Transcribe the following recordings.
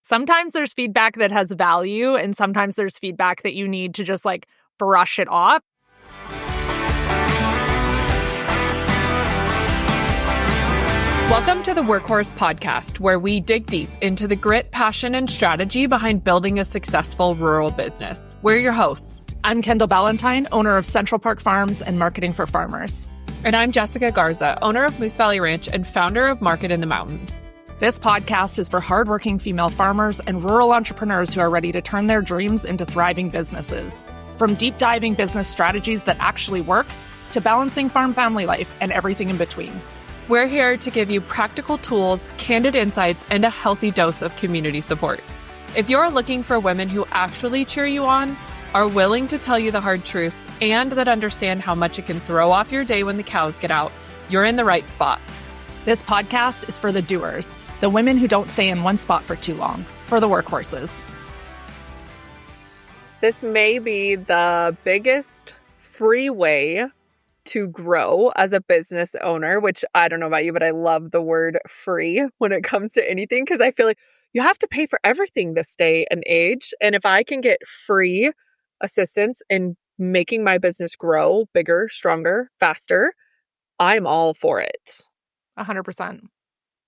Sometimes there's feedback that has value, and sometimes there's feedback that you need to just like brush it off. Welcome to the Workhorse Podcast, where we dig deep into the grit, passion, and strategy behind building a successful rural business. We're your hosts. I'm Kendall Ballantyne, owner of Central Park Farms and Marketing for Farmers. And I'm Jessica Garza, owner of Moose Valley Ranch and founder of Market in the Mountains. This podcast is for hardworking female farmers and rural entrepreneurs who are ready to turn their dreams into thriving businesses. From deep diving business strategies that actually work to balancing farm family life and everything in between. We're here to give you practical tools, candid insights, and a healthy dose of community support. If you're looking for women who actually cheer you on, are willing to tell you the hard truths, and that understand how much it can throw off your day when the cows get out, you're in the right spot. This podcast is for the doers, the women who don't stay in one spot for too long, for the workhorses. This may be the biggest free way to grow as a business owner, which I don't know about you, but I love the word free when it comes to anything, because I feel like you have to pay for everything this day and age. And if I can get free assistance in making my business grow bigger, stronger, faster, I'm all for it. 100%.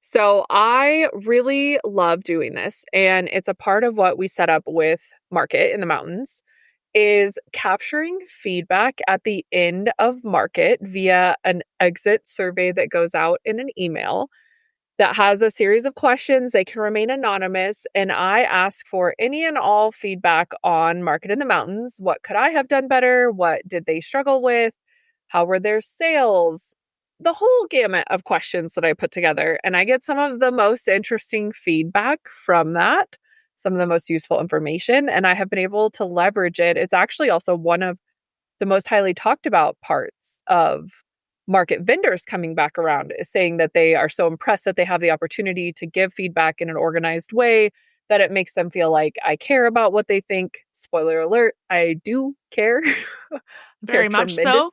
So I really love doing this. And it's a part of what we set up with Market in the Mountains, is capturing feedback at the end of market via an exit survey that goes out in an email that has a series of questions. They can remain anonymous. And I ask for any and all feedback on Market in the Mountains. What could I have done better? What did they struggle with? How were their sales? The whole gamut of questions that I put together. And I get some of the most interesting feedback from that, some of the most useful information, and I have been able to leverage it. It's actually also one of the most highly talked about parts of market vendors coming back around, is saying that they are so impressed that they have the opportunity to give feedback in an organized way, that it makes them feel like I care about what they think. Spoiler alert, I do care. Very much so.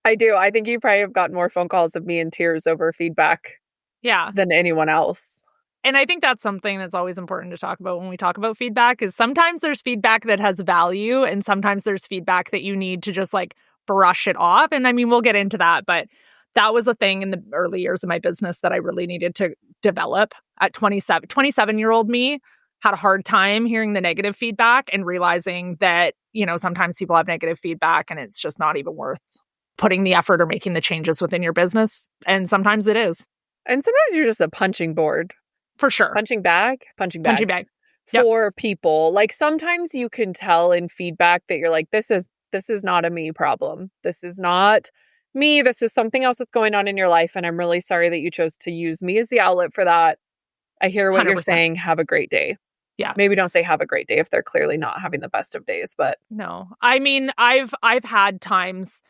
I do. I think you probably have gotten more phone calls of me in tears over feedback than anyone else. And I think that's something that's always important to talk about when we talk about feedback, is sometimes there's feedback that has value and sometimes there's feedback that you need to just like brush it off. And I mean, we'll get into that, but that was a thing in the early years of my business that I really needed to develop. At 27-year-old me had a hard time hearing the negative feedback and realizing that, you know, sometimes people have negative feedback and it's just not even worth putting the effort or making the changes within your business. And sometimes it is. And sometimes you're just a punching board. For sure. Punching bag. Yep. For people. Like sometimes you can tell in feedback that you're like, this is not a me problem. This is not me. This is something else that's going on in your life. And I'm really sorry that you chose to use me as the outlet for that. I hear what 100%. You're saying. Have a great day. Yeah. Maybe don't say have a great day if they're clearly not having the best of days, but no. I mean, I've had times.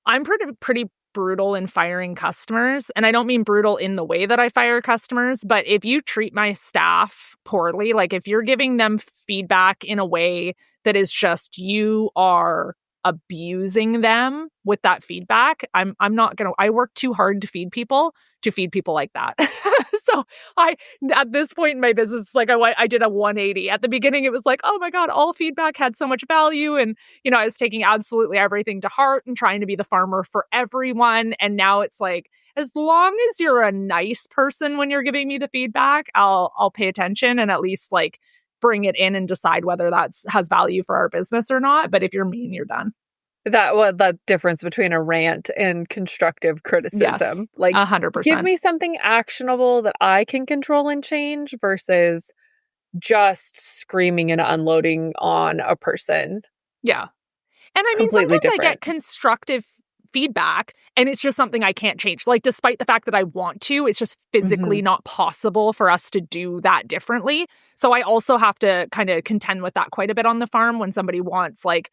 I'm pretty brutal in firing customers. And I don't mean brutal in the way that I fire customers, but if you treat my staff poorly, like if you're giving them feedback in a way that is just, you are abusing them with that feedback, I'm not going to, I work too hard to feed people like that. So at this point in my business, like I did a 180. At the beginning, it was like, oh my God, all feedback had so much value. And, you know, I was taking absolutely everything to heart and trying to be the farmer for everyone. And now it's like, as long as you're a nice person when you're giving me the feedback, I'll pay attention and at least like bring it in and decide whether has value for our business or not. But if you're mean, you're done. That difference between a rant and constructive criticism. Yes, like 100%. Give me something actionable that I can control and change versus just screaming and unloading on a person. Yeah. And I mean, Completely sometimes different. I get constructive feedback and it's just something I can't change. Like, despite the fact that I want to, it's just physically not possible for us to do that differently. So I also have to kind of contend with that quite a bit on the farm when somebody wants, like,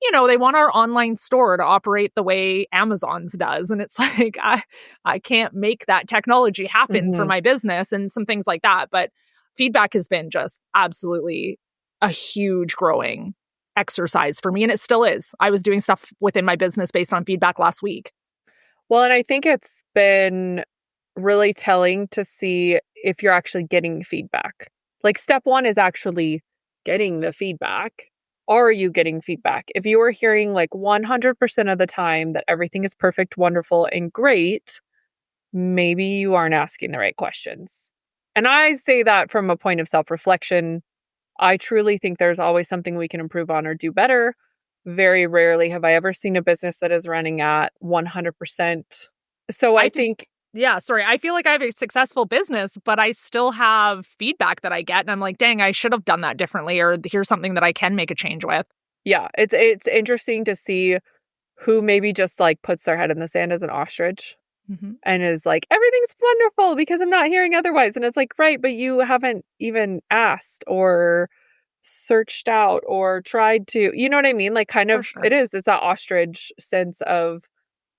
you know, they want our online store to operate the way Amazon's does. And it's like, I can't make that technology happen for my business and some things like that. But feedback has been just absolutely a huge growing exercise for me. And it still is. I was doing stuff within my business based on feedback last week. Well, and I think it's been really telling to see if you're actually getting feedback. Like step one is actually getting the feedback. Are you getting feedback? If you are hearing like 100% of the time that everything is perfect, wonderful, and great, maybe you aren't asking the right questions. And I say that from a point of self reflection. I truly think there's always something we can improve on or do better. Very rarely have I ever seen a business that is running at 100%. So I I think, think, yeah, sorry. I feel like I have a successful business, but I still have feedback that I get. And I'm like, dang, I should have done that differently. Or here's something that I can make a change with. yeah, it's interesting to see who maybe just like puts their head in the sand as an ostrich Mm-hmm. and is like, everything's wonderful because I'm not hearing otherwise. And it's like, right, but you haven't even asked or searched out or tried to, you know what I mean? Like, kind For of, sure. it's that ostrich sense of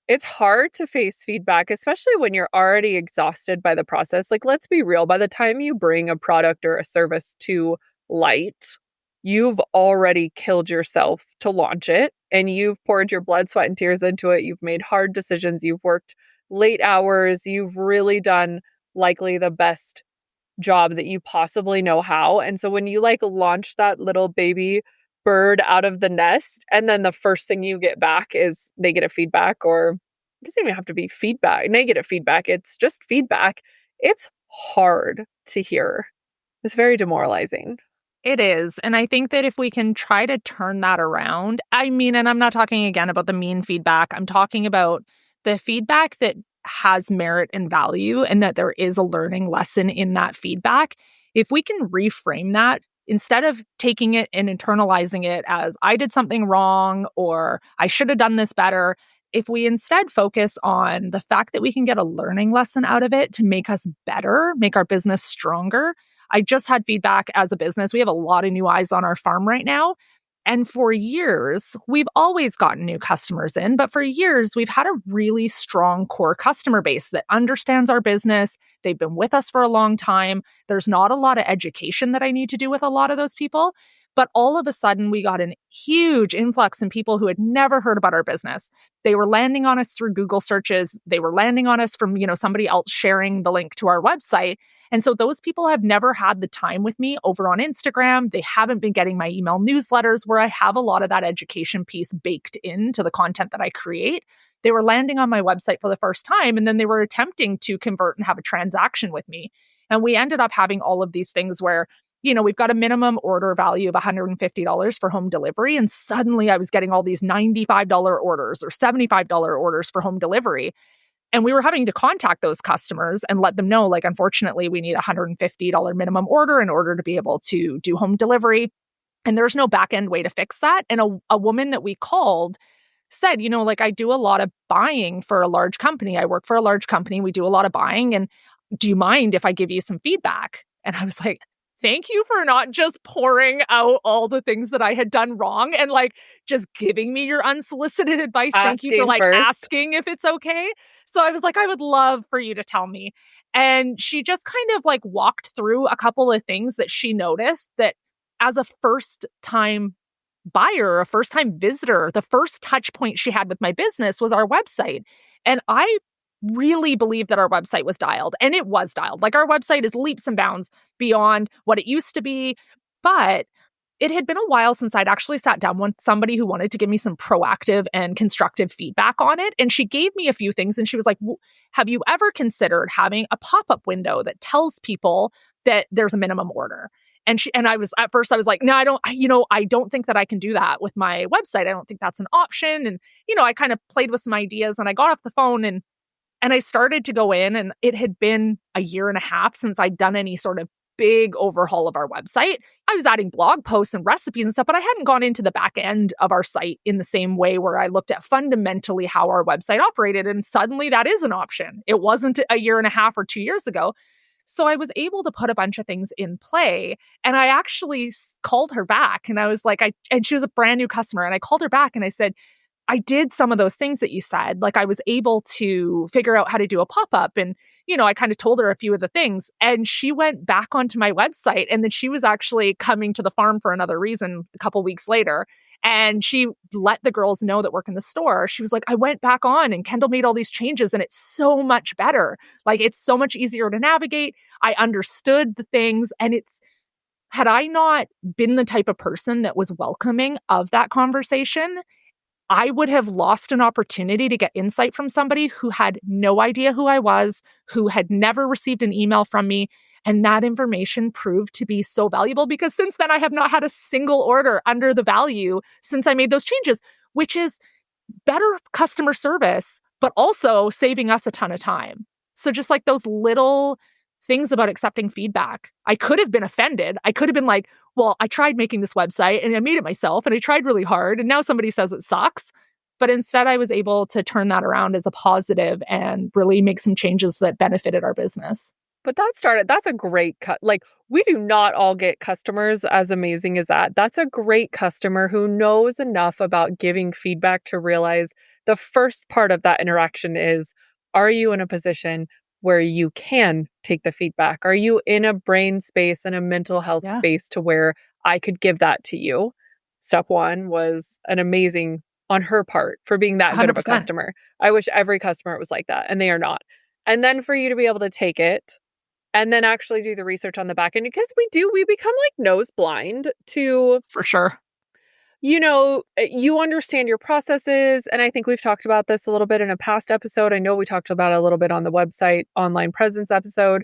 it's hard to face feedback, especially when you're already exhausted by the process. Like, let's be real, by the time you bring a product or a service to light, you've already killed yourself to launch it and you've poured your blood, sweat, and tears into it. You've made hard decisions. You've worked late hours. You've really done likely the best job that you possibly know how. And so when you like launch that little baby bird out of the nest and then the first thing you get back is negative feedback, or it doesn't even have to be feedback, negative feedback, it's just feedback. It's hard to hear. It's very demoralizing. It is. And I think that if we can try to turn that around, I mean, and I'm not talking again about the mean feedback, I'm talking about the feedback that has merit and value and that there is a learning lesson in that feedback. If we can reframe that, instead of taking it and internalizing it as I did something wrong or I should have done this better, if we instead focus on the fact that we can get a learning lesson out of it to make us better, make our business stronger. I just had feedback as a business. We have a lot of new eyes on our farm right now. And for years, we've always gotten new customers in, but for years, we've had a really strong core customer base that understands our business. They've been with us for a long time. There's not a lot of education that I need to do with a lot of those people. But all of a sudden, we got a huge influx in people who had never heard about our business. They were landing on us through Google searches. They were landing on us from, somebody else sharing the link to our website. And so those people have never had the time with me over on Instagram. They haven't been getting my email newsletters where I have a lot of that education piece baked into the content that I create. They were landing on my website for the first time, and then they were attempting to convert and have a transaction with me. And we ended up having all of these things where we've got a minimum order value of $150 for home delivery. And suddenly I was getting all these $95 orders or $75 orders for home delivery. And we were having to contact those customers and let them know, like, unfortunately, we need a $150 minimum order in order to be able to do home delivery. And there's no back end way to fix that. And a woman that we called said, like, I do a lot of buying for a large company. I work for a large company. We do a lot of buying. And do you mind if I give you some feedback? And I was like, thank you for not just pouring out all the things that I had done wrong and like just giving me your unsolicited advice. Thank you for Asking like first. asking if it's okay. So I was like, I would love for you to tell me. And she just kind of like walked through a couple of things that she noticed that as a first time buyer, a first time visitor, the first touch point she had with my business was our website. And I really believe that our website was dialed, and it was dialed. Like, our website is leaps and bounds beyond what it used to be. But it had been a while since I'd actually sat down with somebody who wanted to give me some proactive and constructive feedback on it. And she gave me a few things, and she was like, have you ever considered having a pop-up window that tells people that there's a minimum order? And I was, at first I was like, no, I don't think that I can do that with my website. I don't think that's an option. And, I kind of played with some ideas, and I got off the phone and I started to go in, and it had been a year and a half since I'd done any sort of big overhaul of our website. I was adding blog posts and recipes and stuff, but I hadn't gone into the back end of our site in the same way where I looked at fundamentally how our website operated. And suddenly that is an option. It wasn't a year and a half or 2 years ago. So I was able to put a bunch of things in play. And I actually called her back, and I was like, and she was a brand new customer. And I called her back and I said, I did some of those things that you said. Like, I was able to figure out how to do a pop-up, and, I kind of told her a few of the things, and she went back onto my website. And then she was actually coming to the farm for another reason a couple weeks later. And she let the girls know that work in the store. She was like, I went back on and Kendall made all these changes, and it's so much better. Like, it's so much easier to navigate. I understood the things, and had I not been the type of person that was welcoming of that conversation, I would have lost an opportunity to get insight from somebody who had no idea who I was, who had never received an email from me. And that information proved to be so valuable because since then I have not had a single order under the value since I made those changes, which is better customer service, but also saving us a ton of time. So just like those little things about accepting feedback, I could have been offended. I could have been like, well, I tried making this website and I made it myself and I tried really hard and now somebody says it sucks. But instead, I was able to turn that around as a positive and really make some changes that benefited our business. But that's a great cut. Like, we do not all get customers as amazing as that. That's a great customer who knows enough about giving feedback to realize the first part of that interaction is, are you in a position where you can take the feedback? Are you in a brain space and a mental health space to where I could give that to you? Step one was an amazing on her part for being that 100%. good of a customer. I wish every customer was like that, and they are not. And then for you to be able to take it and then actually do the research on the back end, because we become like nose blind to, for sure. You understand your processes. And I think we've talked about this a little bit in a past episode. I know we talked about it a little bit on the website online presence episode,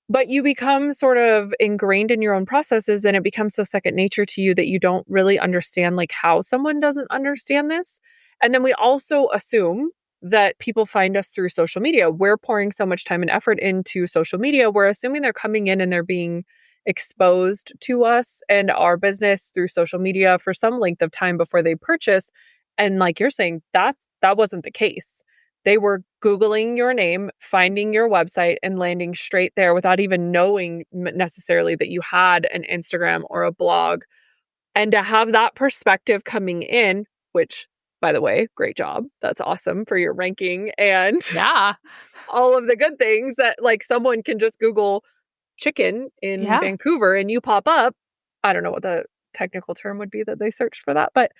but you become sort of ingrained in your own processes and it becomes so second nature to you that you don't really understand like how someone doesn't understand this. And then we also assume that people find us through social media. We're pouring so much time and effort into social media. We're assuming they're coming in and they're being exposed to us and our business through social media for some length of time before they purchase. And like you're saying, that wasn't the case. They were Googling your name, finding your website, and landing straight there without even knowing necessarily that you had an Instagram or a blog. And to have that perspective coming in, which, by the way, great job. That's awesome for your ranking and all of the good things that like someone can just Google chicken in Vancouver and you pop up. I don't know what the technical term would be that they searched for that, but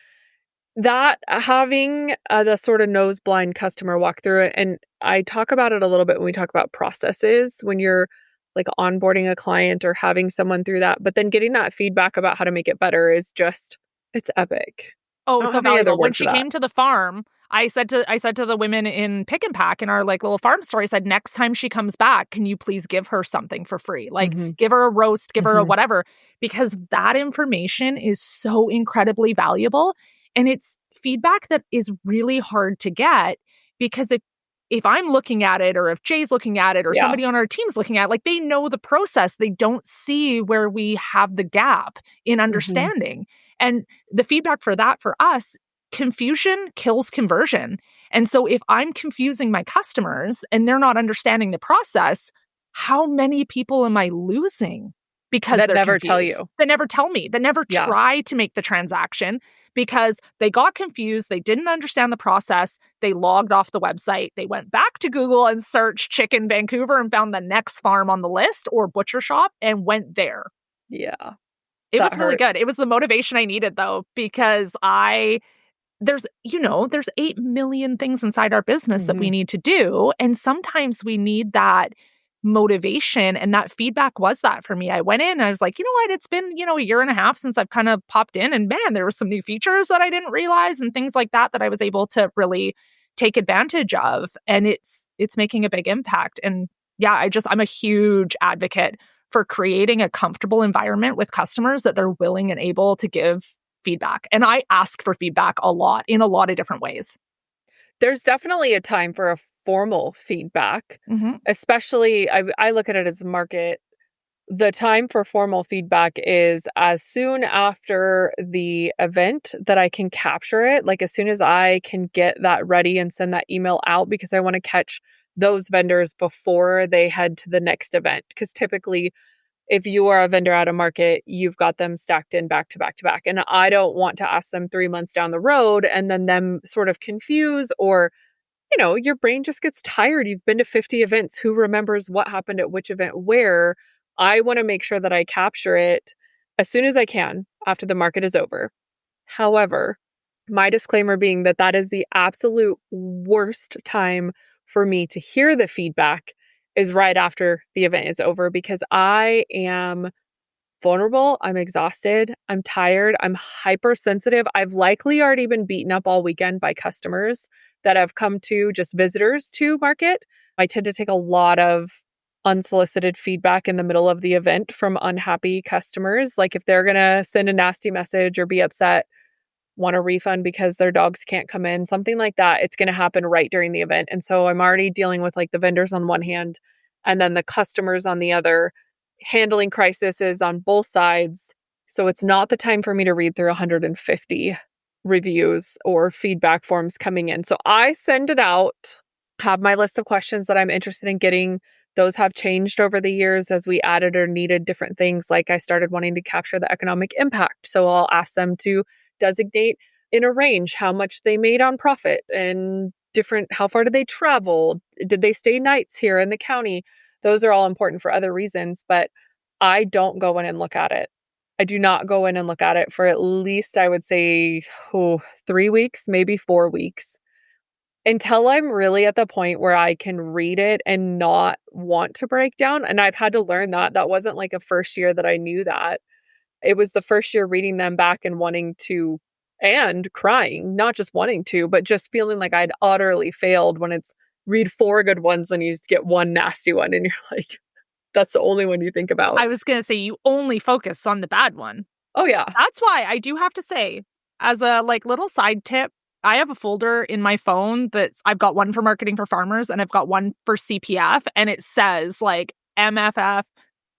that having the sort of nose blind customer walk through it. And I talk about it a little bit when we talk about processes, when you're like onboarding a client or having someone through that, but then getting that feedback about how to make it better is just, it's epic. Oh, so valuable. When she came to the farm, I said to the women in Pick and Pack in our like little farm store, I said, next time she comes back, can you please give her something for free? Like give her a roast, give her a whatever, because that information is so incredibly valuable. And it's feedback that is really hard to get because if I'm looking at it or if Jay's looking at it or somebody on our team's looking at it, like they know the process. They don't see where we have the gap in understanding. And the feedback for that for us, confusion kills conversion. And so if I'm confusing my customers and they're not understanding the process, how many people am I losing? Because that they're never confused. Tell you. They never tell me. They never try to make the transaction because they got confused. They didn't understand the process. They logged off the website. They went back to Google and searched chicken Vancouver and found the next farm on the list or butcher shop and went there. Yeah. It was really good. It was the motivation I needed though, because there's 8 million things inside our business that we need to do. And sometimes we need that motivation. And that feedback was that for me. I went in and I was like, you know what? It's been, a year and a half since I've kind of popped in and man, there were some new features that I didn't realize and things like that I was able to really take advantage of. And it's making a big impact. And yeah, I'm a huge advocate for creating a comfortable environment with customers that they're willing and able to give feedback. And I ask for feedback a lot in a lot of different ways. There's definitely a time for a formal feedback, especially I look at it as a market. The time for formal feedback is as soon after the event that I can capture it, like as soon as I can get that ready and send that email out because I want to catch those vendors before they head to the next event. Because typically, if you are a vendor at a market, you've got them stacked in back to back to back. And I don't want to ask them 3 months down the road and then them sort of confuse or, your brain just gets tired. You've been to 50 events. Who remembers what happened at which event where? I want to make sure that I capture it as soon as I can after the market is over. However, my disclaimer being that is the absolute worst time for me to hear the feedback is right after the event is over because I am vulnerable. I'm exhausted. I'm tired. I'm hypersensitive. I've likely already been beaten up all weekend by customers that have come to just visitors to market. I tend to take a lot of unsolicited feedback in the middle of the event from unhappy customers. Like if they're going to send a nasty message or be upset, want a refund because their dogs can't come in, something like that, it's going to happen right during the event. And so I'm already dealing with like the vendors on one hand and then the customers on the other, handling crises on both sides. So it's not the time for me to read through 150 reviews or feedback forms coming in. So I send it out, have my list of questions that I'm interested in getting. Those have changed over the years as we added or needed different things. Like I started wanting to capture the economic impact. So I'll ask them to designate in a range how much they made on profit and different, how far did they travel? Did they stay nights here in the county? Those are all important for other reasons, but I don't go in and look at it. I do not go in and look at it for at least, I would say, 3 weeks, maybe 4 weeks, until I'm really at the point where I can read it and not want to break down. And I've had to learn that. That wasn't like a first year that I knew that. It was the first year reading them back and wanting to, and crying, not just wanting to, but just feeling like I'd utterly failed when it's read 4 good ones, then you just get one nasty one. And you're like, that's the only one you think about. I was going to say you only focus on the bad one. Oh, yeah. That's why I do have to say, as a like little side tip, I have a folder in my phone I've got one for marketing for farmers and I've got one for CPF, and it says like MFF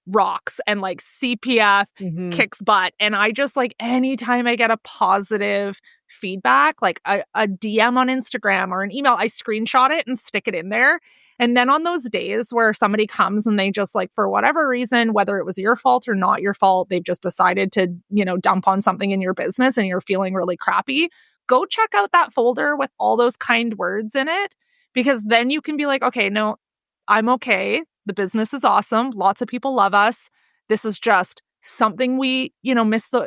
rocks and like CPF kicks butt. And I just like anytime I get a positive feedback, like a DM on Instagram or an email, I screenshot it and stick it in there. And then on those days where somebody comes and they just like, for whatever reason, whether it was your fault or not your fault, they've just decided to, dump on something in your business and you're feeling really crappy, go check out that folder with all those kind words in it, because then you can be like, okay, no, I'm okay. The business is awesome. Lots of people love us. This is just something we,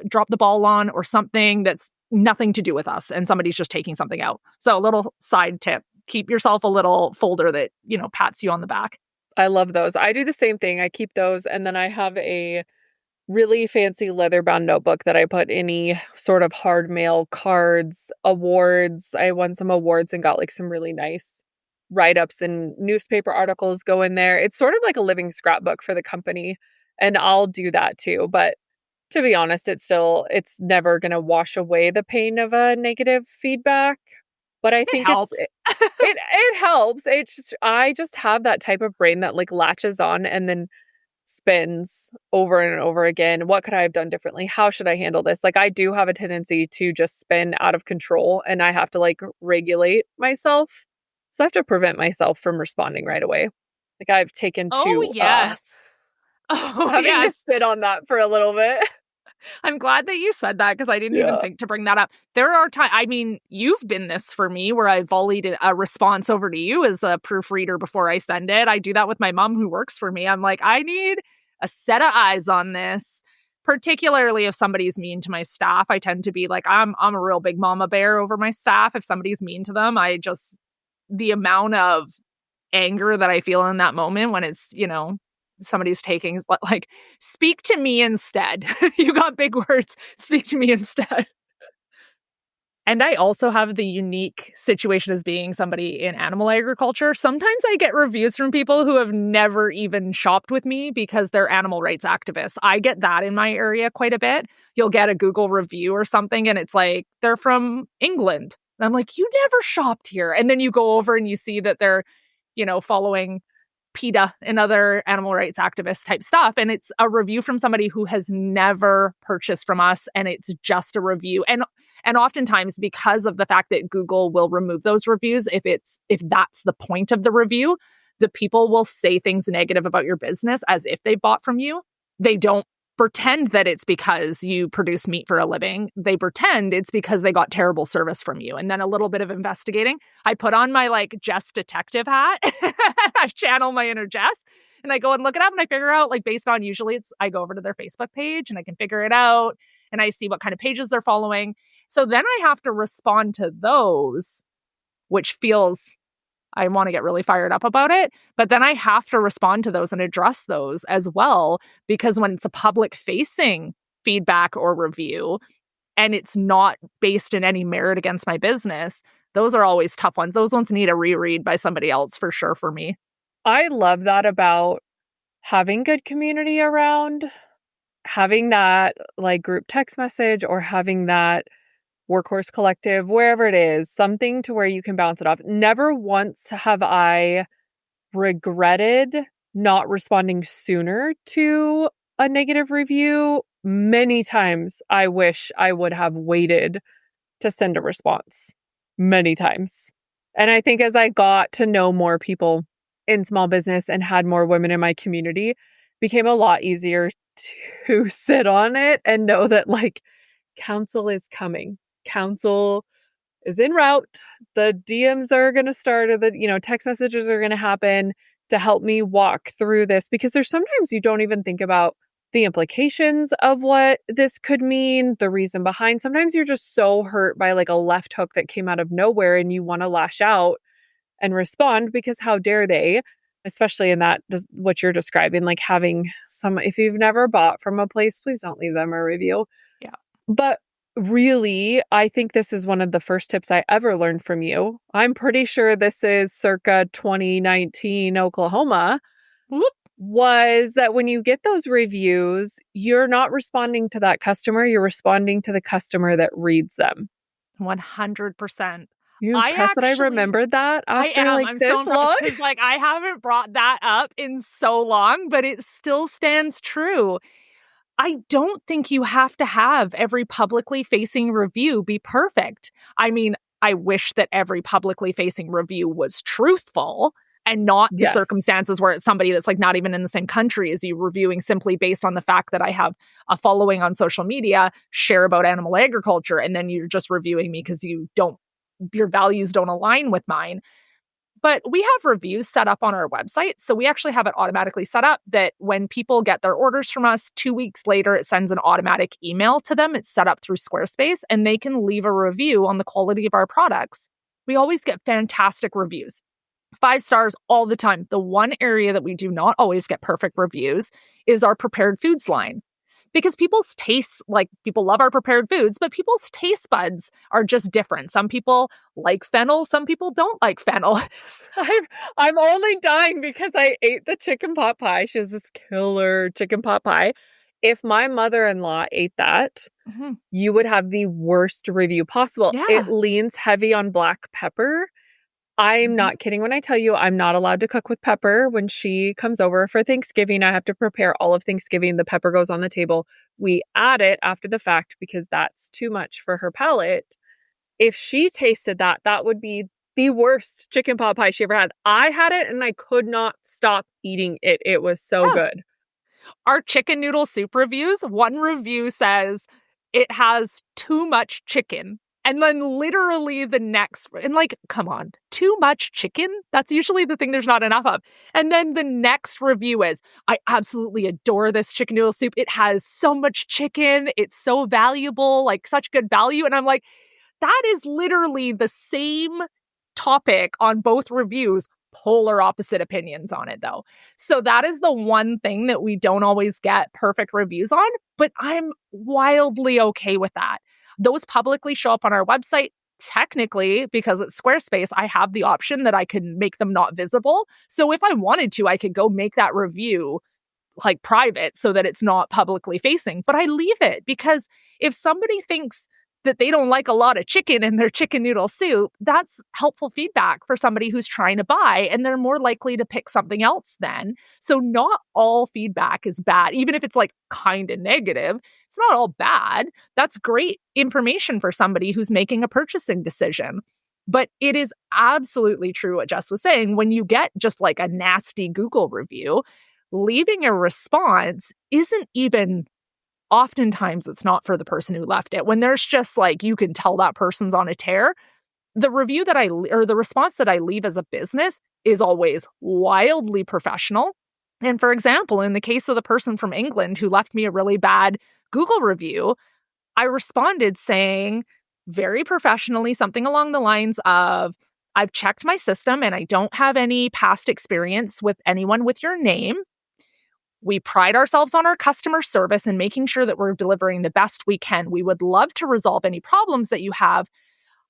drop the ball on, or something that's nothing to do with us and somebody's just taking something out. So a little side tip, keep yourself a little folder that, pats you on the back. I love those. I do the same thing. I keep those. And then I have a really fancy leather-bound notebook that I put any sort of hard mail, cards, awards. I won some awards and got like some really nice write-ups and newspaper articles go in there. It's sort of like a living scrapbook for the company. And I'll do that too. But to be honest, it's never going to wash away the pain of a negative feedback. But I think it helps. I just have that type of brain that like latches on and then spins over and over again. What could I have done differently? How should I handle this? Like I do have a tendency to just spin out of control, and I have to like regulate myself. So I have to prevent myself from responding right away. Like I've taken to having to sit on that for a little bit. I'm glad that you said that, because I didn't even think to bring that up. There are times, you've been this for me, where I volleyed a response over to you as a proofreader before I send it. I do that with my mom who works for me. I'm like, I need a set of eyes on this, particularly if somebody's mean to my staff. I tend to be like, I'm a real big mama bear over my staff. If somebody's mean to them, the amount of anger that I feel in that moment when it's, somebody's taking, like, speak to me instead. You got big words. Speak to me instead. And I also have the unique situation as being somebody in animal agriculture. Sometimes I get reviews from people who have never even shopped with me because they're animal rights activists. I get that in my area quite a bit. You'll get a Google review or something, and it's like, they're from England. And I'm like, you never shopped here. And then you go over and you see that they're, following PETA and other animal rights activist type stuff. And it's a review from somebody who has never purchased from us. And it's just a review. And oftentimes, because of the fact that Google will remove those reviews, if that's the point of the review, the people will say things negative about your business as if they bought from you. They don't pretend that it's because you produce meat for a living. They pretend it's because they got terrible service from you. And then a little bit of investigating. I put on my like Jess detective hat. I channel my inner Jess, and I go and look it up, and I figure out, like, based on, usually I go over to their Facebook page and I can figure it out, and I see what kind of pages they're following. So then I have to respond to those, which feels, I want to get really fired up about it. But then I have to respond to those and address those as well, because when it's a public facing feedback or review and it's not based in any merit against my business, those are always tough ones. Those ones need a reread by somebody else for sure for me. I love that about having good community around, having that like group text message or having that workhorse collective, wherever it is, something to where you can bounce it off. Never once have I regretted not responding sooner to a negative review. Many times I wish I would have waited to send a response. Many times. And I think as I got to know more people in small business and had more women in my community, it became a lot easier to sit on it and know that like counsel is coming. Counsel is en route. The DMs are going to start, or the, text messages are going to happen to help me walk through this, because there's sometimes you don't even think about the implications of what this could mean, the reason behind. Sometimes you're just so hurt by like a left hook that came out of nowhere and you want to lash out and respond because how dare they, especially in that, what you're describing, like having if you've never bought from a place, please don't leave them a review. Yeah. But really, I think this is one of the first tips I ever learned from you. I'm pretty sure this is circa 2019 Oklahoma. Whoop. Was that when you get those reviews, you're not responding to that customer, you're responding to the customer that reads them. 100%. You impressed that I remembered that after I'm this so long? because I haven't brought that up in so long, but it still stands true. I don't think you have to have every publicly facing review be perfect. I mean, I wish that every publicly facing review was truthful and not the circumstances where it's somebody that's like not even in the same country as you reviewing simply based on the fact that I have a following on social media, share about animal agriculture, and then you're just reviewing me because your values don't align with mine. But we have reviews set up on our website. So we actually have it automatically set up that when people get their orders from us, 2 weeks later, it sends an automatic email to them. It's set up through Squarespace, and they can leave a review on the quality of our products. We always get fantastic reviews. 5 stars all the time. The one area that we do not always get perfect reviews is our prepared foods line. Because people's tastes, like people love our prepared foods, but people's taste buds are just different. Some people like fennel, some people don't like fennel. I'm only dying because I ate the chicken pot pie. She has this killer chicken pot pie. If my mother-in-law ate that, you would have the worst review possible. Yeah. It leans heavy on black pepper. I'm not kidding when I tell you I'm not allowed to cook with pepper. When she comes over for Thanksgiving, I have to prepare all of Thanksgiving. The pepper goes on the table. We add it after the fact because that's too much for her palate. If she tasted that, that would be the worst chicken pot pie she ever had. I had it and I could not stop eating it. It was so good. Our chicken noodle soup reviews, one review says it has too much chicken. And then literally the next, and like, come on, too much chicken? That's usually the thing there's not enough of. And then the next review is, I absolutely adore this chicken noodle soup. It has so much chicken. It's so valuable, like such good value. And I'm like, that is literally the same topic on both reviews, polar opposite opinions on it though. So that is the one thing that we don't always get perfect reviews on, but I'm wildly okay with that. Those publicly show up on our website. Technically, because it's Squarespace, I have the option that I can make them not visible. So if I wanted to, I could go make that review like private so that it's not publicly facing. But I leave it because if somebody thinks that they don't like a lot of chicken in their chicken noodle soup, that's helpful feedback for somebody who's trying to buy, and they're more likely to pick something else then. So not all feedback is bad, even if it's like kind of negative. It's not all bad. That's great information for somebody who's making a purchasing decision. But it is absolutely true what Jess was saying. When you get just like a nasty Google review, leaving a response isn't even, oftentimes it's not for the person who left it. When there's just like, you can tell that person's on a tear, the review that the response that I leave as a business is always wildly professional. And for example, in the case of the person from England who left me a really bad Google review, I responded saying very professionally something along the lines of, I've checked my system and I don't have any past experience with anyone with your name. We pride ourselves on our customer service and making sure that we're delivering the best we can. We would love to resolve any problems that you have.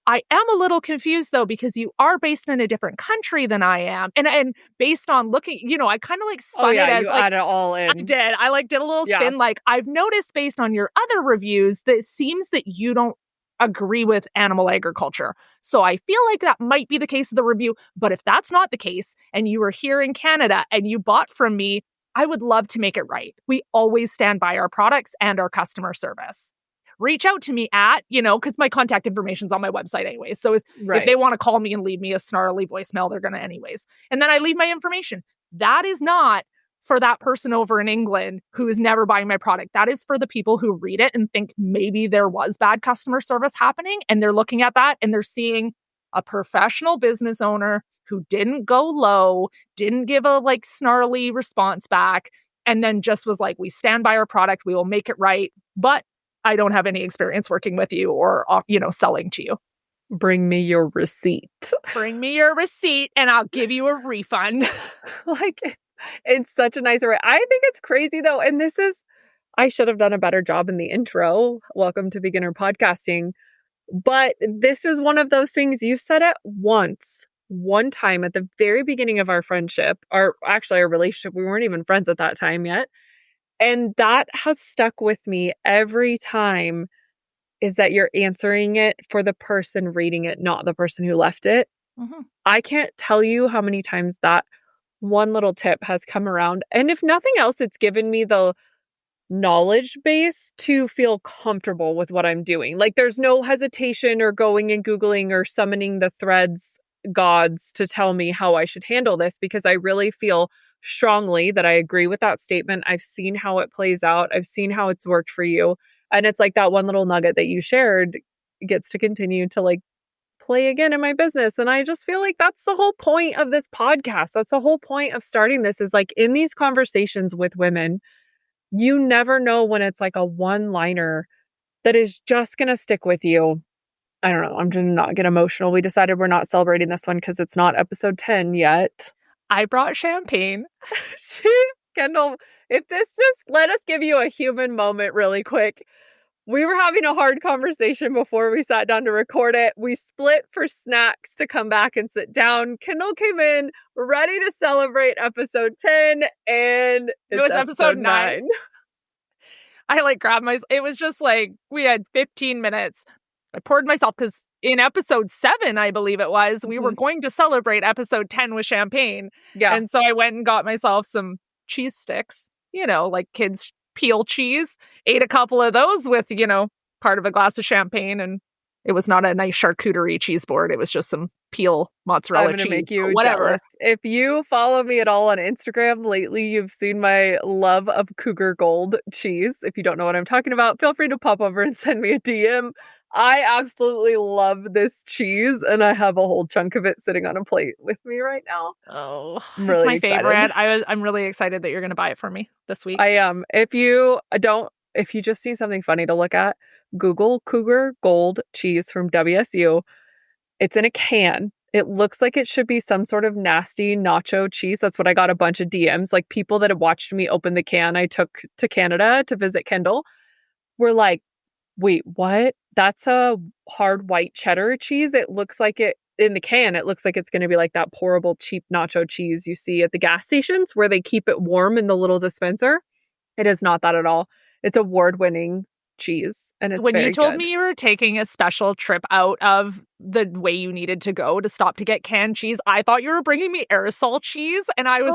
I am a little confused though, because you are based in a different country than I am. And based on looking, I kind of like Oh spun yeah, it as you like, add it all I in. did. I like did a little Yeah. spin. Like, I've noticed based on your other reviews that it seems that you don't agree with animal agriculture. So I feel like that might be the case of the review. But if that's not the case and you were here in Canada and you bought from me, I would love to make it right. We always stand by our products and our customer service. Reach out to me at, because my contact information's on my website anyways. So if Right. they want to call me and leave me a snarly voicemail, they're going to anyways. And then I leave my information. That is not for that person over in England who is never buying my product. That is for the people who read it and think maybe there was bad customer service happening. And they're looking at that and they're seeing a professional business owner who didn't go low, didn't give a like snarly response back, and then just was like, we stand by our product, we will make it right. But I don't have any experience working with you or, selling to you. Bring me your receipt. Bring me your receipt and I'll give you a refund. Like, it's such a nice way. I think it's crazy though. And I should have done a better job in the intro. Welcome to beginner podcasting. But this is one of those things you said it one time at the very beginning of our friendship, our relationship. We weren't even friends at that time yet. And that has stuck with me every time, is that you're answering it for the person reading it, not the person who left it. Mm-hmm. I can't tell you how many times that one little tip has come around. And if nothing else, it's given me the knowledge base to feel comfortable with what I'm doing. Like, there's no hesitation or going and Googling or summoning the threads gods to tell me how I should handle this, because I really feel strongly that I agree with that statement. I've seen how it plays out. I've seen how it's worked for you. And it's like that one little nugget that you shared gets to continue to like play again in my business. And I just feel like that's the whole point of this podcast. That's the whole point of starting this, is like in these conversations with women, you never know when it's like a one-liner that is just going to stick with you. I don't know. I'm going to not get emotional. We decided we're not celebrating this one because it's not episode 10 yet. I brought champagne. Kendall, if this just let us give you a human moment really quick. We were having a hard conversation before we sat down to record it. We split for snacks to come back and sit down. Kendall came in ready to celebrate episode 10, and it was episode 9. I like grabbed it was just like, we had 15 minutes. I poured myself, because in episode 7, I believe it was, we were going to celebrate episode 10 with champagne. Yeah. And so I went and got myself some cheese sticks, like kids peel cheese, ate a couple of those with, part of a glass of champagne. And it was not a nice charcuterie cheese board. It was just some peel mozzarella cheese. Make you whatever. Jealous. If you follow me at all on Instagram lately, you've seen my love of Cougar Gold cheese. If you don't know what I'm talking about, feel free to pop over and send me a DM. I absolutely love this cheese, and I have a whole chunk of it sitting on a plate with me right now. Oh, I'm really it's my excited. favorite. I'm really excited that you're going to buy it for me this week. I am. If you just need something funny to look at, Google Cougar Gold cheese from WSU. It's in a can. It looks like it should be some sort of nasty nacho cheese. That's what I got a bunch of DMs. Like, people that have watched me open the can I took to Canada to visit Kendall were like, wait, what? That's a hard white cheddar cheese. It looks like it in the can. It looks like it's going to be like that pourable cheap nacho cheese you see at the gas stations where they keep it warm in the little dispenser. It is not that at all. It's award-winning cheese, and it's when very you told good. Me you were taking a special trip out of the way you needed to go to stop to get canned cheese, I thought you were bringing me aerosol cheese, and I was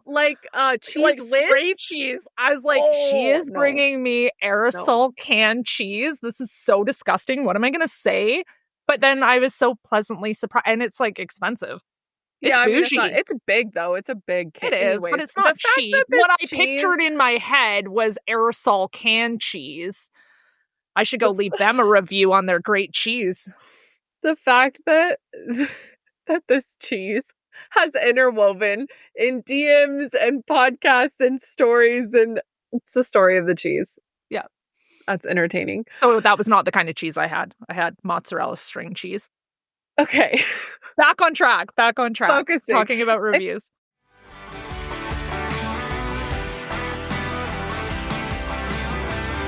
like cheese like whiz? spray cheese. I was like, she is bringing me aerosol canned cheese. This is so disgusting. What am I gonna say? But then I was so pleasantly surprised, and it's like expensive. It's bougie. It's big though. It's a big can. It is, anyways, but it's not cheap. What I pictured in my head was aerosol canned cheese. I should go leave them a review on their great cheese. The fact that this cheese has interwoven in DMs and podcasts and stories, and it's the story of the cheese. Yeah. That's entertaining. So that was not the kind of cheese I had. I had mozzarella string cheese. Okay. Back on track. Focusing. Talking about reviews.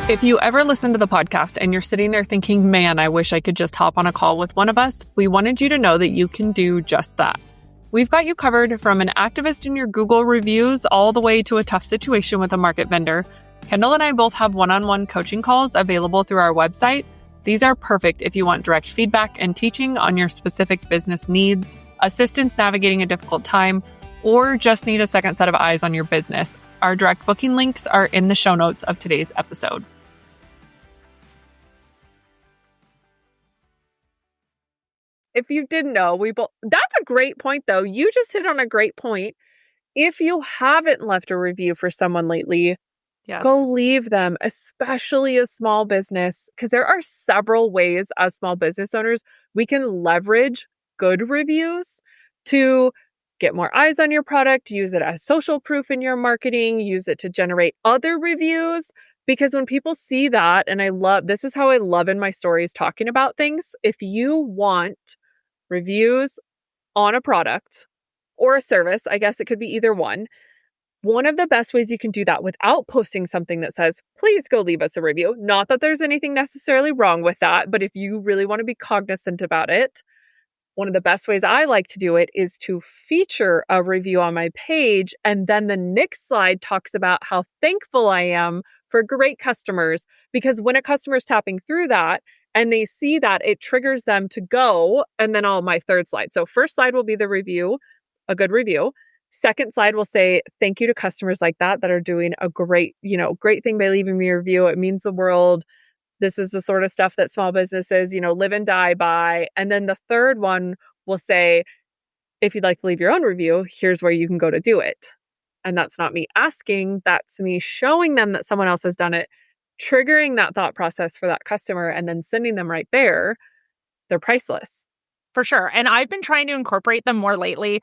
If you ever listen to the podcast and you're sitting there thinking, man, I wish I could just hop on a call with one of us, we wanted you to know that you can do just that. We've got you covered from an activist in your Google reviews all the way to a tough situation with a market vendor. Kendall and I both have one-on-one coaching calls available through our website. These are perfect if you want direct feedback and teaching on your specific business needs, assistance navigating a difficult time, or just need a second set of eyes on your business. Our direct booking links are in the show notes of today's episode. If you didn't know, that's a great point, though. You just hit on a great point. If you haven't left a review for someone lately, go leave them, especially a small business, because there are several ways as small business owners we can leverage good reviews to get more eyes on your product, use it as social proof in your marketing, use it to generate other reviews. Because when people see that, and this is how I love in my stories talking about things. If you want reviews on a product or a service, I guess it could be either one. One of the best ways you can do that without posting something that says, please go leave us a review. Not that there's anything necessarily wrong with that, but if you really want to be cognizant about it, one of the best ways I like to do it is to feature a review on my page. And then the next slide talks about how thankful I am for great customers. Because when a customer is tapping through that, and they see that, it triggers them to go. And then my third slide. So first slide will be the review, a good review. Second slide will say, thank you to customers like that are doing a great thing by leaving me a review. It means the world. This is the sort of stuff that small businesses, live and die by. And then the third one will say, if you'd like to leave your own review, here's where you can go to do it. And that's not me asking, that's me showing them that someone else has done it, triggering that thought process for that customer, and then sending them right there. They're priceless. For sure. And I've been trying to incorporate them more lately.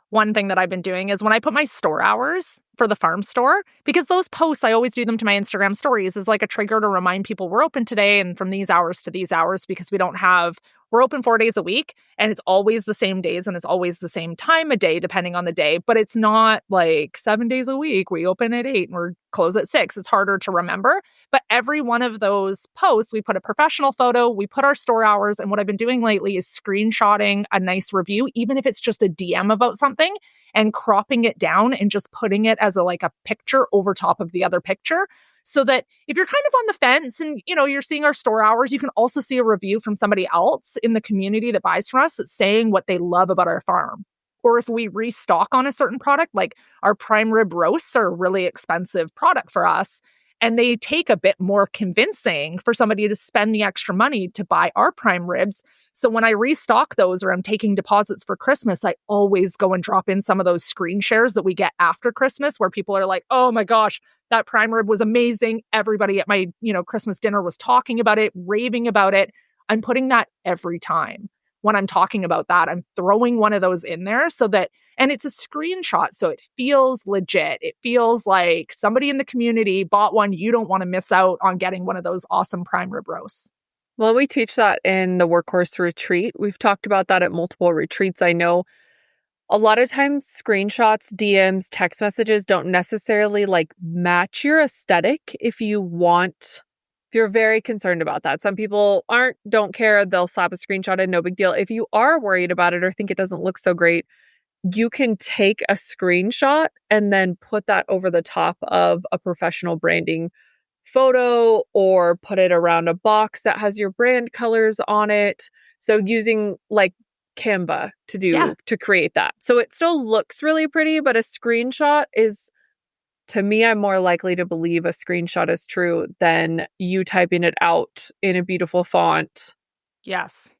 One thing that I've been doing is when I put my store hours for the farm store, because those posts, I always do them to my Instagram stories as like a trigger to remind people we're open today and from these hours to these hours, because we're open 4 days a week and it's always the same days and it's always the same time of day, depending on the day. But it's not like 7 days a week. We open at 8 and we're close at 6. It's harder to remember. But every one of those posts, we put a professional photo, we put our store hours. And what I've been doing lately is screenshotting a nice review, even if it's just a DM about something, and cropping it down and just putting it as a picture over top of the other picture. So that if you're kind of on the fence and, you're seeing our store hours, you can also see a review from somebody else in the community that buys from us that's saying what they love about our farm. Or if we restock on a certain product, like our prime rib roasts are a really expensive product for us. And they take a bit more convincing for somebody to spend the extra money to buy our prime ribs. So when I restock those or I'm taking deposits for Christmas, I always go and drop in some of those screen shares that we get after Christmas where people are like, oh my gosh, that prime rib was amazing. Everybody at my, Christmas dinner was talking about it, raving about it. I'm putting that every time. When I'm talking about that, I'm throwing one of those in there and it's a screenshot. So it feels legit. It feels like somebody in the community bought one. You don't want to miss out on getting one of those awesome prime rib roasts. Well, we teach that in the Workhorse retreat. We've talked about that at multiple retreats. I know a lot of times screenshots, DMs, text messages don't necessarily match your aesthetic if you're very concerned about that. Some people don't care. They'll slap a screenshot in, no big deal. If you are worried about it or think it doesn't look so great, you can take a screenshot and then put that over the top of a professional branding photo or put it around a box that has your brand colors on it. So using Canva to create that. So it still looks really pretty, but a screenshot is, to me, I'm more likely to believe a screenshot is true than you typing it out in a beautiful font. Yes.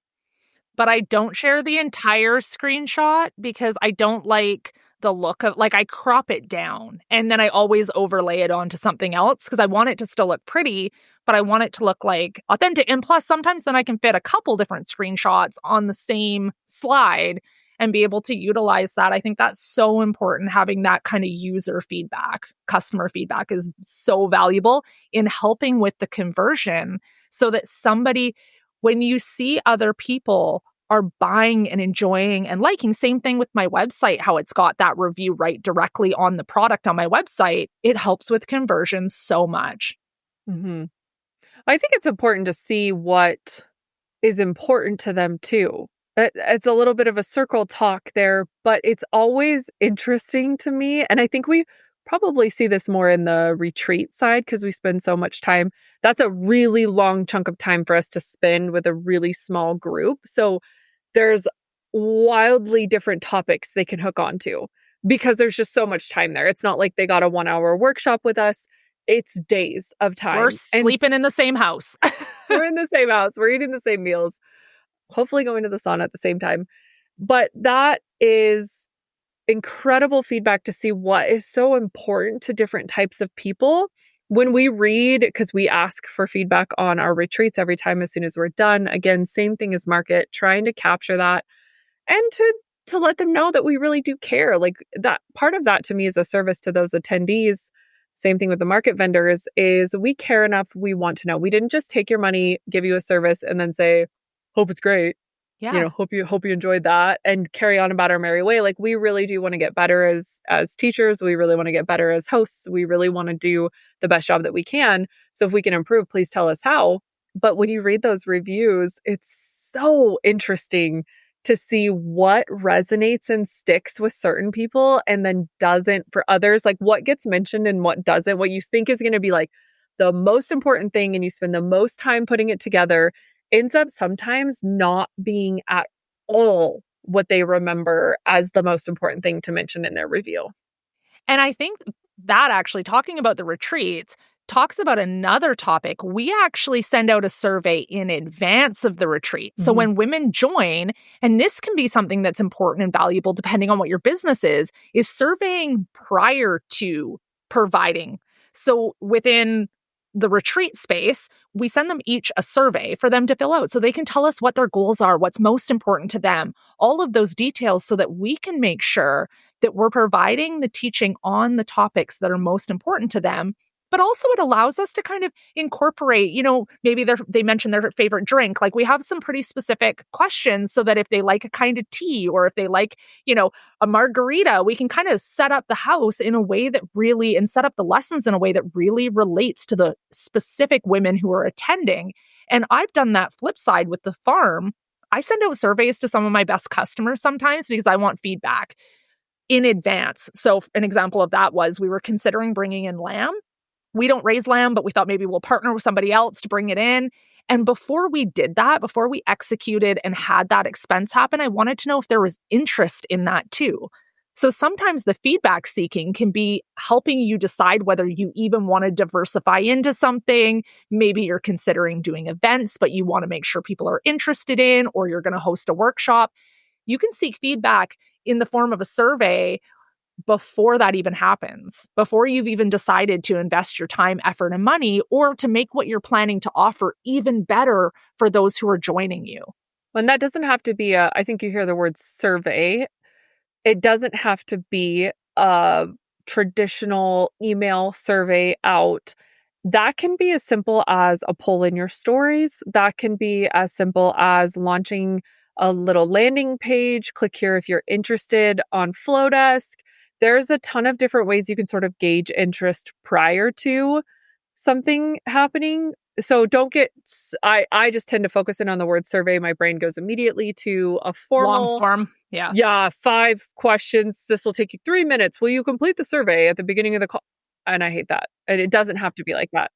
But I don't share the entire screenshot because I don't like the look of, I crop it down and then I always overlay it onto something else because I want it to still look pretty, but I want it to look authentic. And plus, sometimes then I can fit a couple different screenshots on the same slide and be able to utilize that. I think that's so important. Having that kind of user feedback, customer feedback is so valuable in helping with the conversion so that when you see other people are buying and enjoying and liking. Same thing with my website, how it's got that review right directly on the product on my website. It helps with conversion so much. Hmm. I think it's important to see what is important to them too. It's a little bit of a circle talk there, but it's always interesting to me. And I think we probably see this more in the retreat side because we spend so much time. That's a really long chunk of time for us to spend with a really small group. So there's wildly different topics they can hook onto because there's just so much time there. It's not like they got a 1 hour workshop with us. It's days of We're time. And sleeping in the same house. we're in the same house. We're eating the same meals, hopefully going to the sauna at the same time. But that is incredible feedback to see what is so important to different types of people. When we read, because we ask for feedback on our retreats every time as soon as we're done. Again, same thing as market, trying to capture that and to let them know that we really do care. Like that part of that to me is a service to those attendees. Same thing with the market vendors is we care enough. We want to know. We didn't just take your money, give you a service and then say, hope it's great. Yeah. Hope you enjoyed that and carry on about our merry way. Like we really do want to get better as teachers. We really want to get better as hosts. We really want to do the best job that we can. So if we can improve, please tell us how. But when you read those reviews, it's so interesting to see what resonates and sticks with certain people and then doesn't for others. Like what gets mentioned and what doesn't, what you think is going to be like the most important thing and you spend the most time putting it together ends up sometimes not being at all what they remember as the most important thing to mention in their review. And I think that actually, talking about the retreats, talks about another topic. We actually send out a survey in advance of the retreat. So Mhm. when women join, and this can be something that's important and valuable depending on what your business is surveying prior to providing. So within the retreat space, we send them each a survey for them to fill out so they can tell us what their goals are, what's most important to them, all of those details so that we can make sure that we're providing the teaching on the topics that are most important to them. But also it allows us to kind of incorporate, maybe they mention their favorite drink. Like we have some pretty specific questions so that if they like a kind of tea or if they like, a margarita, we can kind of set up the house in a way that really, and set up the lessons in a way that really relates to the specific women who are attending. And I've done that flip side with the farm. I send out surveys to some of my best customers sometimes because I want feedback in advance. So an example of that was we were considering bringing in lamb. We don't raise lamb, but we thought maybe we'll partner with somebody else to bring it in. And before we did that, before we executed and had that expense happen, I wanted to know if there was interest in that too. So sometimes the feedback seeking can be helping you decide whether you even want to diversify into something. Maybe you're considering doing events, but you want to make sure people are interested in, or you're going to host a workshop. You can seek feedback in the form of a survey before that even happens, before you've even decided to invest your time, effort, and money, or to make what you're planning to offer even better for those who are joining you. And that doesn't have to be I think you hear the word survey. It doesn't have to be a traditional email survey out. That can be as simple as a poll in your stories. That can be as simple as launching a little landing page. Click here if you're interested on Flowdesk. There's a ton of different ways you can sort of gauge interest prior to something happening. So don't get, I just tend to focus in on the word survey. My brain goes immediately to a Long formal, form. Yeah. yeah, 5 questions. This will take you 3 minutes. Will you complete the survey at the beginning of the call? And I hate that. And it doesn't have to be like that.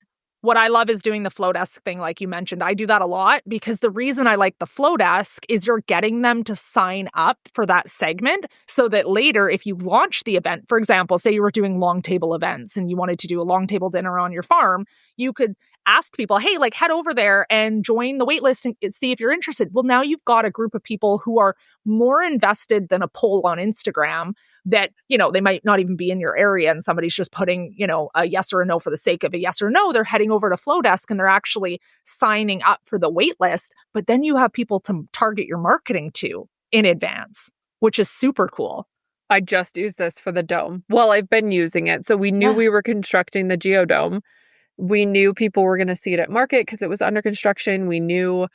What I love is doing the Flowdesk thing, like you mentioned. I do that a lot because the reason I like the Flowdesk is you're getting them to sign up for that segment so that later, if you launch the event, for example, say you were doing long table events and you wanted to do a long table dinner on your farm, you could ask people, hey, like head over there and join the waitlist and see if you're interested. Well, now you've got a group of people who are more invested than a poll on Instagram that, they might not even be in your area and somebody's just putting, a yes or a no for the sake of a yes or no. They're heading over to Flowdesk and they're actually signing up for the wait list. But then you have people to target your marketing to in advance, which is super cool. I just used this for the dome. Well, I've been using it. So we knew we were constructing the geodome. We knew people were going to see it at market because it was under construction. We knew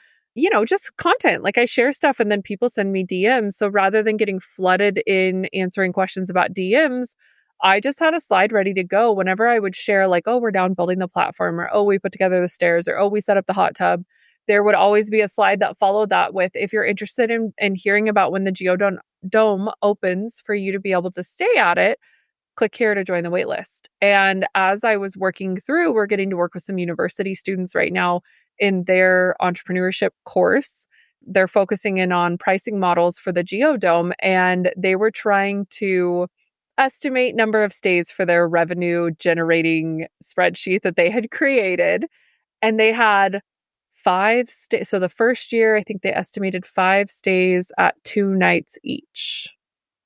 just content. Like I share stuff and then people send me DMs. So rather than getting flooded in answering questions about DMs, I just had a slide ready to go whenever I would share like, oh, we're down building the platform, or oh, we put together the stairs, or oh, we set up the hot tub. There would always be a slide that followed that with, if you're interested in hearing about when the Geodome opens for you to be able to stay at it, click here to join the waitlist. And as I was working through, we're getting to work with some university students right now in their entrepreneurship course. They're focusing in on pricing models for the Geodome, and they were trying to estimate number of stays for their revenue generating spreadsheet that they had created. And they had 5 stays. So the first year, I think they estimated 5 stays at 2 nights each.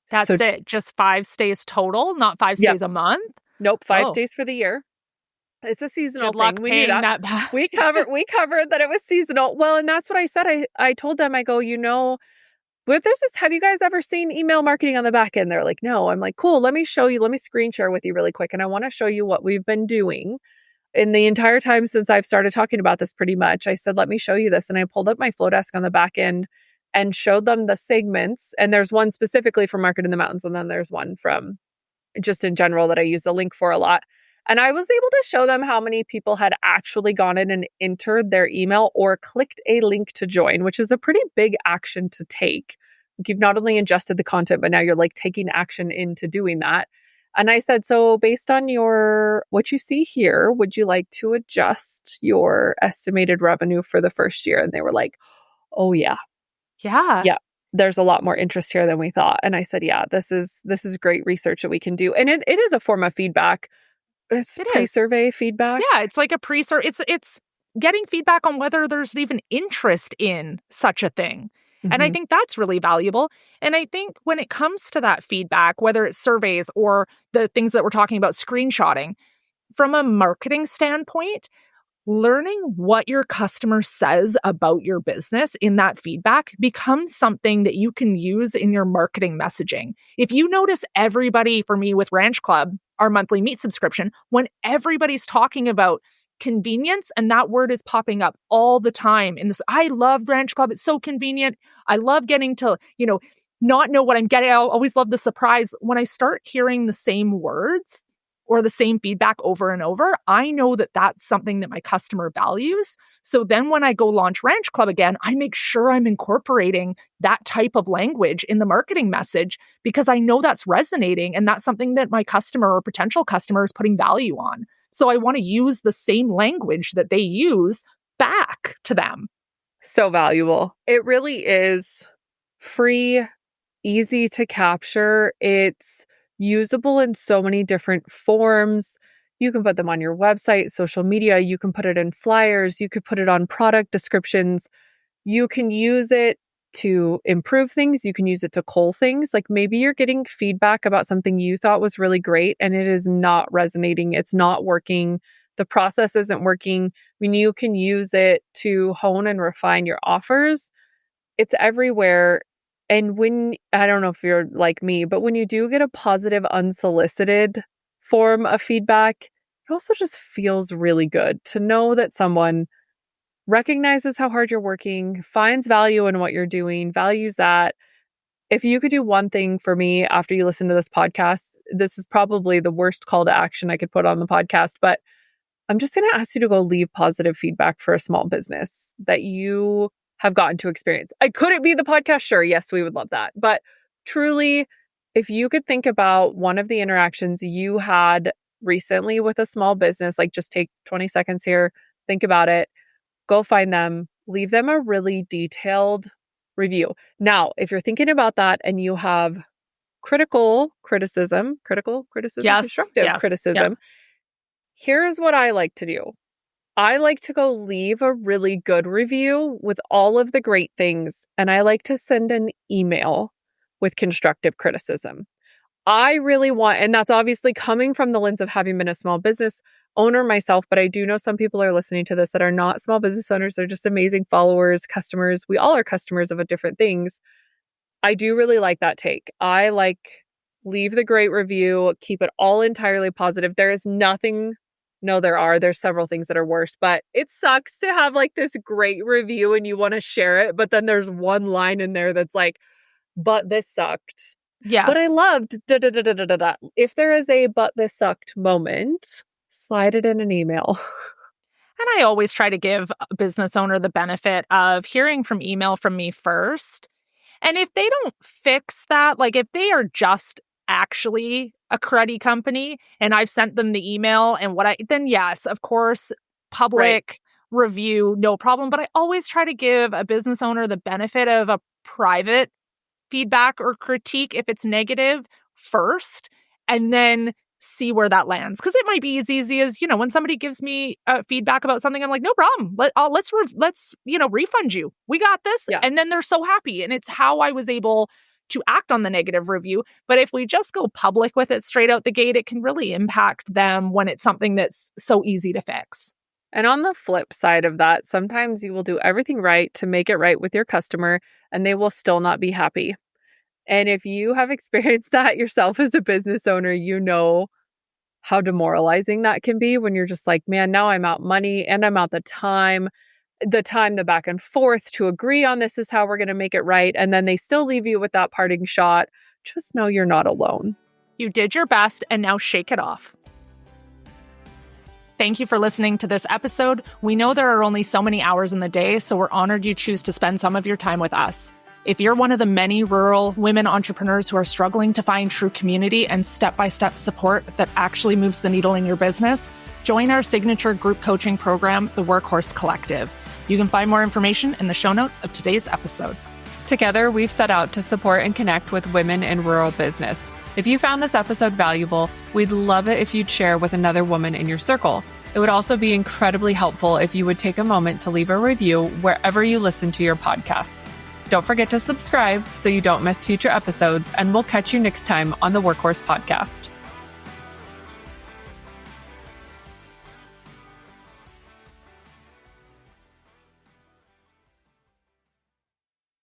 That's so, it. Just 5 stays total, not 5 Yep. stays a month? Nope, 5 stays for the year. It's a seasonal Good luck thing. We paying knew that. back. We covered that it was seasonal. Well, and that's what I said. I told them, I go, but there's this, have you guys ever seen email marketing on the back end? They're like, no. I'm like, cool, let me show you. Let me screen share with you really quick. And I want to show you what we've been doing in the entire time since I've started talking about this pretty much. I said, let me show you this. And I pulled up my Flowdesk on the back end and showed them the segments. And there's one specifically for Market in the Mountains. And then there's one from just in general that I use the link for a lot. And I was able to show them how many people had actually gone in and entered their email or clicked a link to join, which is a pretty big action to take. You've not only ingested the content, but now you're like taking action into doing that. And I said, so based on what you see here, would you like to adjust your estimated revenue for the first year? And they were like, oh yeah. Yeah. Yeah. There's a lot more interest here than we thought. And I said, yeah, this is great research that we can do. And it is a form of feedback. It's pre-survey feedback. Yeah, it's like a pre-survey. It's getting feedback on whether there's even interest in such a thing. Mm-hmm. And I think that's really valuable. And I think when it comes to that feedback, whether it's surveys or the things that we're talking about, screenshotting, from a marketing standpoint, learning what your customer says about your business in that feedback becomes something that you can use in your marketing messaging. If you notice everybody, for me with Ranch Club, our monthly meat subscription, when everybody's talking about convenience and that word is popping up all the time in this, I love Ranch Club. It's so convenient. I love getting to, not know what I'm getting. I always love the surprise. When I start hearing the same words or the same feedback over and over, I know that that's something that my customer values. So then when I go launch Ranch Club again, I make sure I'm incorporating that type of language in the marketing message because I know that's resonating and that's something that my customer or potential customer is putting value on. So I want to use the same language that they use back to them. So valuable. It really is free, easy to capture. It's usable in so many different forms. You can put them on your website, social media. You can put it in flyers. You could put it on product descriptions. You can use it to improve things. You can use it to cull things. Like maybe you're getting feedback about something you thought was really great and it is not resonating. It's not working. The process isn't working. I mean, you can use it to hone and refine your offers. It's everywhere. And I don't know if you're like me, but when you do get a positive, unsolicited form of feedback, it also just feels really good to know that someone recognizes how hard you're working, finds value in what you're doing, values that. If you could do one thing for me after you listen to this podcast, this is probably the worst call to action I could put on the podcast, but I'm just going to ask you to go leave positive feedback for a small business that you have gotten to experience. Could it be the podcast? Sure. Yes, we would love that. But truly, if you could think about one of the interactions you had recently with a small business, like just take 20 seconds here, think about it, go find them, leave them a really detailed review. Now, if you're thinking about that and you have critical criticism, yes, constructive criticism, here's what I like to do. I like to go leave a really good review with all of the great things, and I like to send an email with constructive criticism. I really want, and that's obviously coming from the lens of having been a small business owner myself, but I do know some people are listening to this that are not small business owners. They're just amazing followers, customers. We all are customers of different things. I do really like that take. I like leave the great review, keep it all entirely positive. There is nothing No, there's several things that are worse, but it sucks to have like this great review and you want to share it, but then there's one line in there that's like, but this sucked. But I Yes. loved da da da da da da da. If there is a but this sucked moment, slide it in an email. And I always try to give a business owner the benefit of hearing from email from me first. And if they don't fix that, like if they are just actually a cruddy company and I've sent them the email and then yes, of course, public review, no problem. But I always try to give a business owner the benefit of a private feedback or critique if it's negative first, and then see where that lands. Because it might be as easy as, when somebody gives me feedback about something, I'm like, no problem. Let's refund you. We got this. Yeah. And then they're so happy. And it's how I was able to act on the negative review. But if we just go public with it straight out the gate, it can really impact them when it's something that's so easy to fix. And on the flip side of that, sometimes you will do everything right to make it right with your customer and they will still not be happy. And if you have experienced that yourself as a business owner, you know how demoralizing that can be when you're just like, man, now I'm out money and I'm out the time, the back and forth to agree on this is how we're going to make it right. And then they still leave you with that parting shot. Just know you're not alone. You did your best and now shake it off. Thank you for listening to this episode. We know there are only so many hours in the day, so we're honored you choose to spend some of your time with us. If you're one of the many rural women entrepreneurs who are struggling to find true community and step-by-step support that actually moves the needle in your business, join our signature group coaching program, the Workhorse Collective. You can find more information in the show notes of today's episode. Together, we've set out to support and connect with women in rural business. If you found this episode valuable, we'd love it if you'd share with another woman in your circle. It would also be incredibly helpful if you would take a moment to leave a review wherever you listen to your podcasts. Don't forget to subscribe so you don't miss future episodes, and we'll catch you next time on the Workhorse Podcast.